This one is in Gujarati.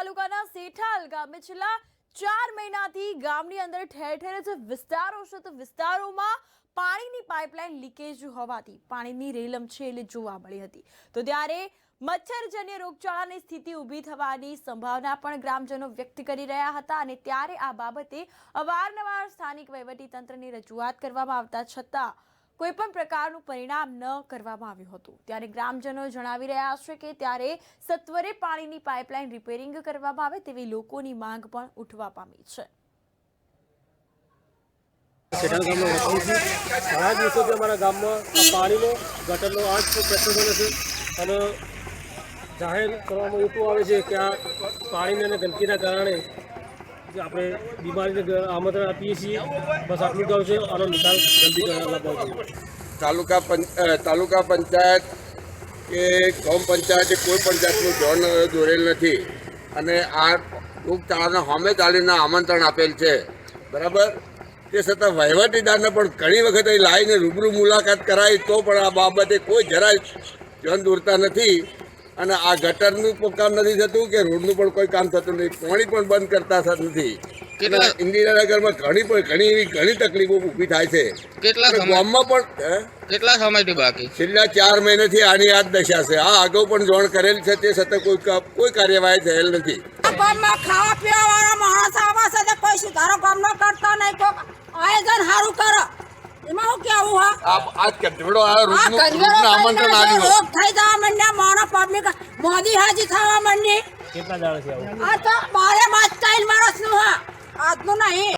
તાલુકાના સેઠાલ ગામે છેલ્લા 4 મહિનાથી ગામની અંદર ઠેર ઠેર જે વિસ્તારો છે તો વિસ્તારોમાં પાણીની પાઇપલાઇન લીકેજ હોવાથી પાણીની રેલમછેલ જોવા મળી હતી તો ત્યારે મચ્છરજન્ય રોગચાળાની સ્થિતિ ઊભી થવાની સંભાવના પણ ગ્રામજનો વ્યક્ત કરી રહ્યા હતા અને ત્યારે આ બાબતે અવારનવાર સ્થાનિક વહીવટીતંત્રની રજૂઆત કરવામાં આવતા છતાં કોઈ પણ પ્રકારનું પરિણામ ન કરવામાં આવ્યું હતું। ત્યારે ગ્રામજનો જણાવી રહ્યા છે કે ત્યારે સત્વરે પાણીની પાઇપલાઇન રિપેરિંગ કરવામાં આવે તેવી લોકોની માંગ પણ ઉઠવા પામી છે। સેઠાલ ગામનો વતની છું। ઘણા દિવસોથી અમારા ગામમાં પાણીનો ગટરનો આ જ પ્રશ્ન બને છે અને જાહેર કરવામાં એટલું આવે છે કે આ પાણીને અને ગંદકીના કારણે આપણે બીમારીને આમંત્રણ આપીએ છીએ। બસ આટલું જ છે, આનો નિકાલ જલ્દી લાવવો જોઈએ। તાલુકા પંચાયત કે ગામ પંચાયતે કોઈ પણ જાતનું ધોરણ દોરેલ નથી અને આ રોગચાળાના સામે ચાલીને આમંત્રણ આપેલ છે, બરાબર। તે છતાં વહીવટીદારને પણ ઘણી વખત અહીં લાવીને રૂબરૂ મુલાકાત કરાવી તો પણ આ બાબતે કોઈ જરાય ધ્યાન દોરતા નથી અને આ ગટરનું પણ કામ નથી થતું કે રોડનું પણ કોઈ કામ થતું નથી, પાણી પણ બંધ કરતા નથી। ઇન્દિરાનગરમાં ઘણી તકલીફો ઊભી થાય છે। ગામમાં પણ કેટલા સમયથી બાકી છેલ્લા 4 મહિનાથી આની આ જ દશા છે। આ અગાઉ પણ જોણ કરેલ છે, તે છતાં કોઈ કાર્યવાહી થયેલ નથી। ગામમાં ખાવા પીવા વાળા માણસ આવા છે કોઈ સુધારો ગામનો કરતા નહીં, કોઈ આયોજન સારું કરો એમાં હું કેવું આ કંટ્રોલો આ રોગનું આમંત્રણ આવ્યું રોગ થઈ જવા માંડ્યા, માણસ પબ્લિક મોદી હાજી થવા માંડી। કેટલા દાડા છે આવું? આ તો 12 માસ 3 વર્ષનું હા આજનું નહીં।